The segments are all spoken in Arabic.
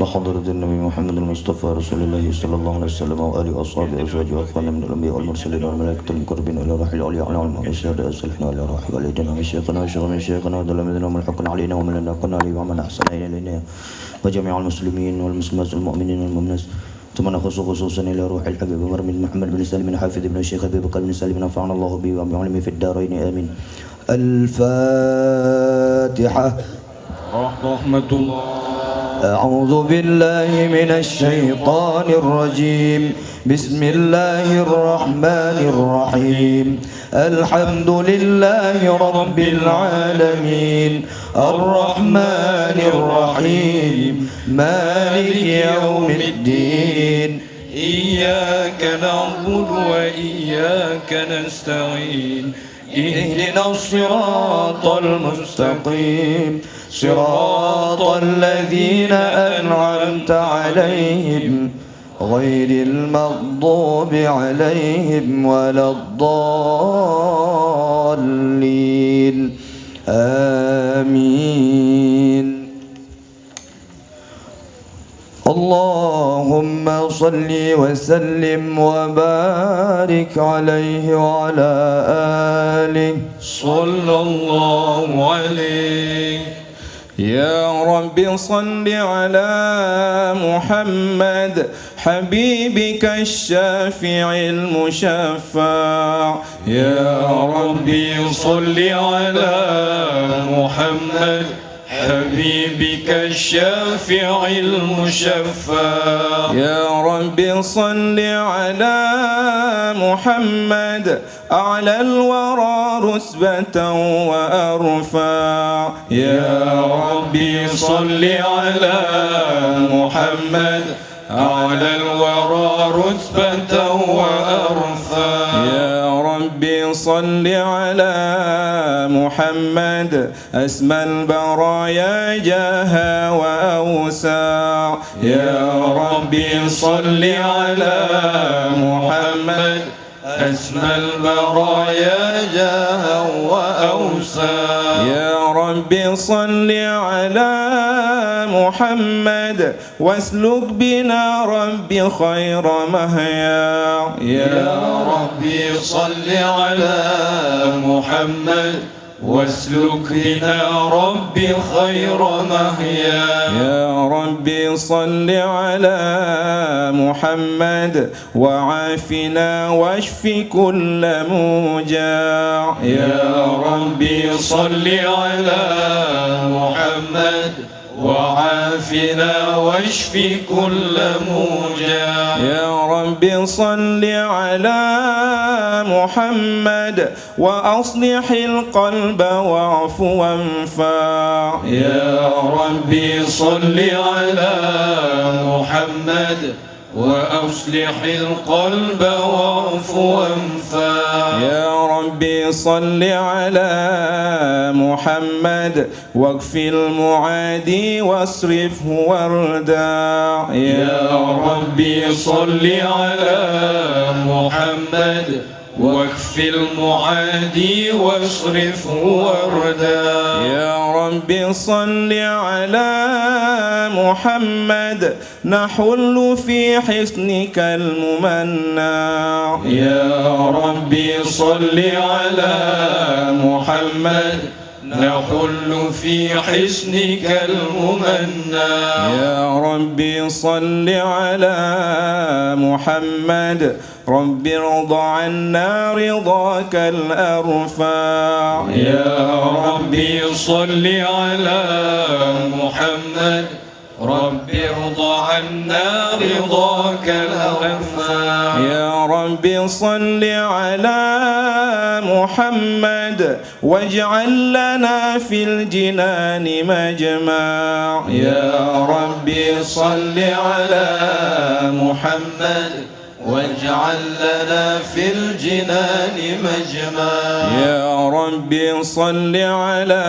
إلى حضرة النبي محمد المصطفى رسول الله صلى الله عليه وسلم وآله وأصحابه وأزواجه وأخوانه من الأنبياء والمرسلين والملائكة المقربين إلى روح العلي على علم والشهداء الصالحين وإلى روح والدينا وشيخنا وشيخ من شيخنا ودلمنا وملحقنا علينا ومن لنا قلنا عليه ومن أحسن إلينا وجميع المسلمين والمسلمات والمؤمنين والمؤمنات ثم نخص خصوصا إلى روح الحبيب عمر بن محمد بن سالم بن حافظ بن الشيخ أبي بكر بن سالم نفعنا الله به وبعلمه في الدارين آمين. الفاتحة. رحمة الله. أعوذ بالله من الشيطان الرجيم. بسم الله الرحمن الرحيم. الحمد لله رب العالمين الرحمن الرحيم مالك يوم الدين إياك نعبد وإياك نستعين اهدنا الصراط المستقيم صراط الذين أنعمت عليهم غير المغضوب عليهم ولا الضالين آمين. اللهم صل وسلم وبارك عليه وعلى آله صلى الله عليه. يا رب صل على محمد حبيبك الشافع المشفع. يا ربي صل على محمد حبيبك الشافع المشفع. يا رب صل على محمد أعلى الورى رتبة وأرفع. يا ربي صل على محمد أعلى الورى رتبة وأرفع. يا ربي صل على محمد أسمى البرايا جاها وأوسع. يا ربي صل على محمد أسمى البرايا جاها وأوسع. يا ربي صل على محمد واسلك بنا ربي خير مهيا. يا ربي صل على محمد واسلك بنا ربي خير مهيا. يا ربي صل على محمد وعافنا واشف كل موجع. يا ربي صل على محمد وعافنا واشف كل موجع. يا رب صل على محمد وأصلح القلب واعف وانفع. يا ربي صل على محمد وأصلح القلب واعف وانفع. يا ربي صل على محمد واكفي المعادي واصرفه واردع. يا ربي صل على محمد واكفي المعادي واصرفه واردع. يا رب صل على محمد نحل في حصنك الممنع. يا ربي صل على محمد نحل في حصنك الممنع. يا ربي صل على محمد رب ارض عنا رضاك الأرفع. يا ربي صل على محمد رب ارض عنا رضاك الأرفع. يا رب صل على محمد واجعل لنا في الجنان مجمع. يا ربي صل على محمد واجعل لنا في الجنان مجمع. يا رب صل على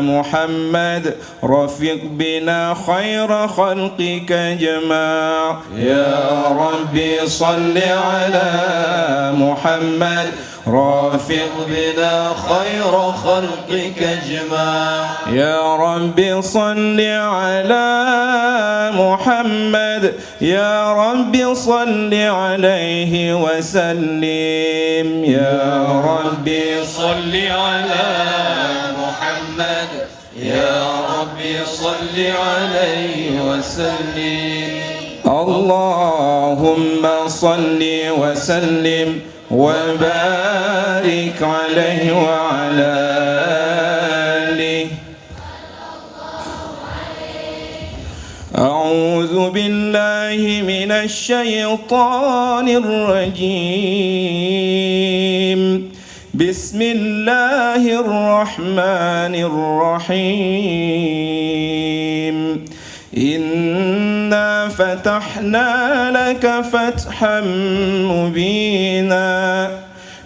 محمد رفق بنا خير خلقك جماع يا رب صل على محمد رافق بنا خير خلقك جماع يا رب صل على محمد يا رب صل عليه وسلم يا رب صل على محمد يا رب صل عليه وسلم اللهم صل وسلم وبارك عليه وعلى آله. أعوذ بالله من الشيطان الرجيم. بسم الله الرحمن الرحيم. إنا فتحنا لك فتحا مبينا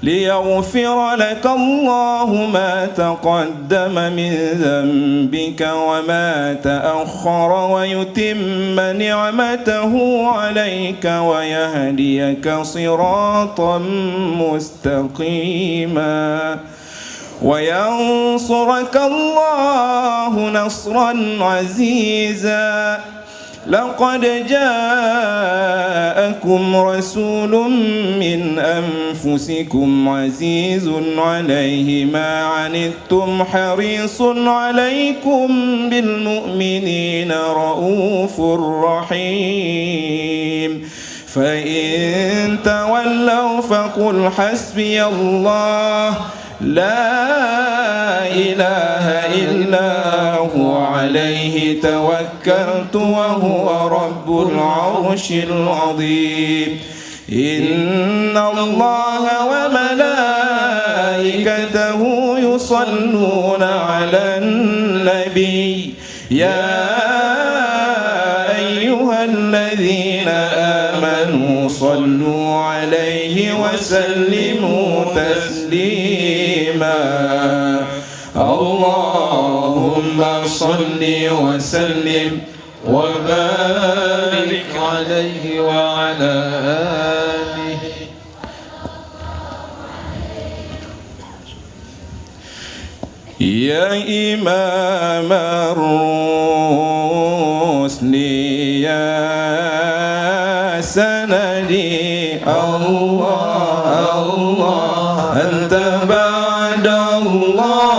ليغفر لك الله ما تقدم من ذنبك وما تأخر ويتم نعمته عليك ويهديك صراطا مستقيما وينصرك الله نصرا عزيزا. لقد جاءكم رسول من أنفسكم عزيز عليه ما عنتم حريص عليكم بالمؤمنين رؤوف رحيم. فإن تولوا فقل حسبي الله لا إله إلا هو عليه توكلت وهو رب العرش العظيم. إن الله وملائكته يصلون على النبي يا أيها الذين آمنوا صلوا عليه وسلموا تسليما. اللهم صل وسلم وبارك عليه وعلى آله. يا إمام الرسل يا سندي الله الله أنت بعد الله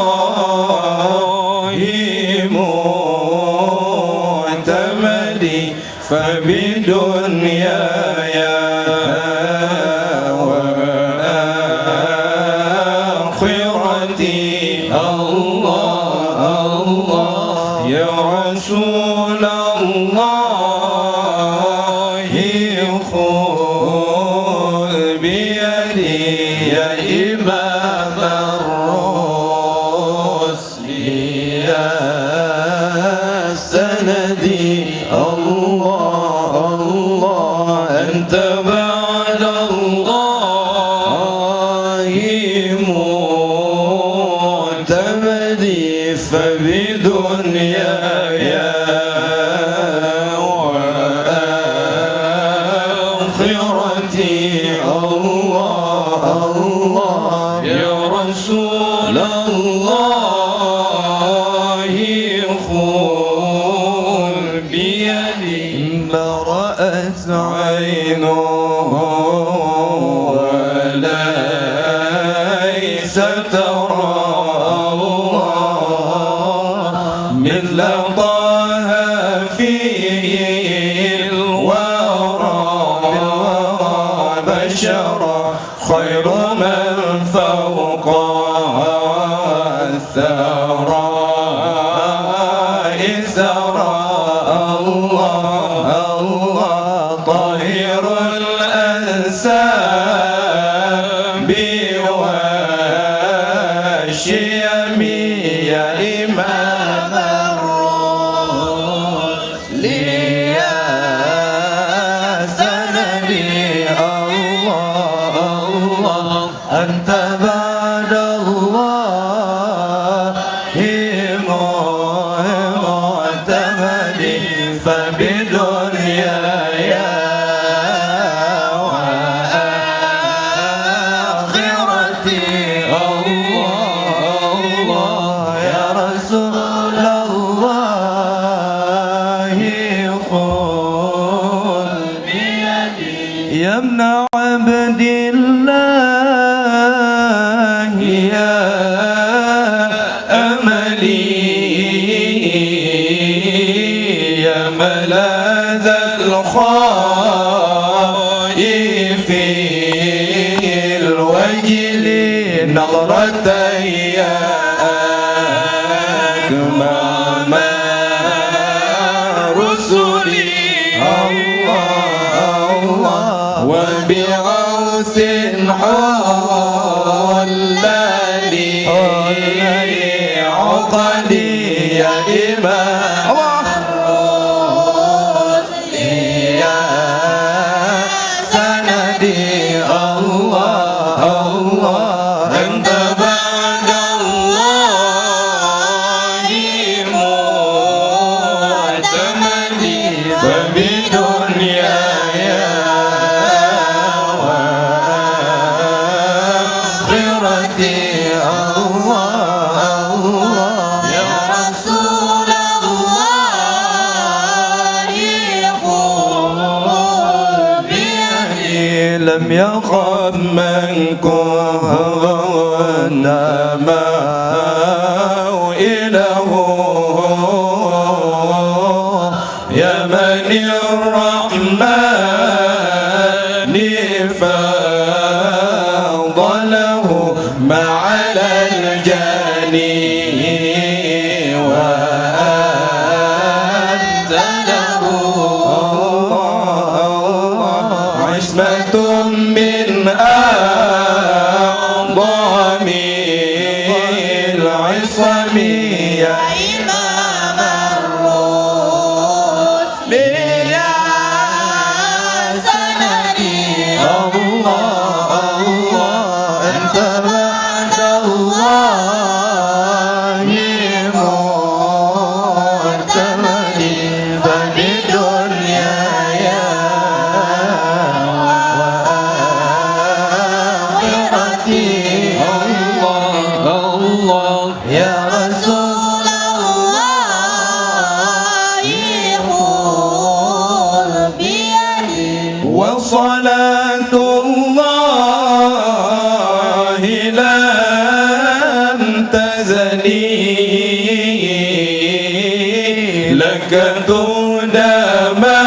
معتمدي فبدنياي وآخرتي الله الله يا رسول الله خذ بيدي يا إمام الرسل يا سندي الله الله أنت بعد الله معتمدي فبدنياي وآخرتي الله الله يا رسول الله خذ بيدي ما رأت عين وليس ترى الله مثل طه فيه الورى بشرا خير من فوق الثرى إزرى الله الله طاهر الأنساب والشيم يا إمام الرسل يا سندي الله الله أنت بعد الله عبد الله يا أملي يا ملاذ الخائفين الوجل نظرة يا أكمل رسلي الله الله وبعوس حلالي عقلي يا إمام يا سندي الله الله أنت بعد الله معتمدي فبدنياي وآخرتي الله الله يا رسول الله قل بيدي لم يخف من كنا معه إله يا من الرحمن فضله ما على الجاني وأنت له عصمة من أعظم العصم يا إمام الرسل يا سندي الله الله أنت بعد الله معتمدي فبدنياي وآخرتي الله الله يا رسول الله قل بيدي وصلاة الله لم تزني لك دون ما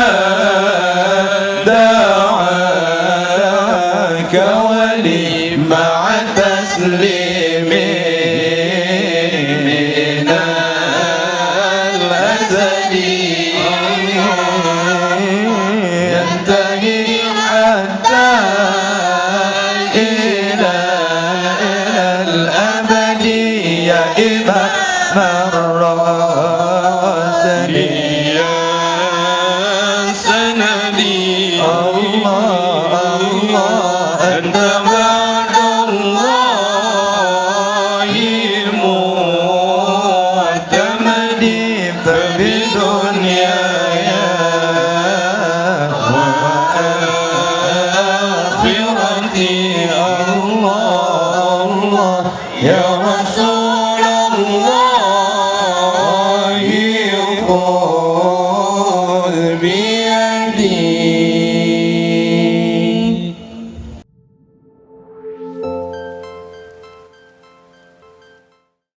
دعاك ولي مع تسليمنا الأزلي ينتهي حتى إلى الأبد يا إمام الرسل يا سندي الله الله أنت بعد الله معتمدي فبدنياي وآخرتي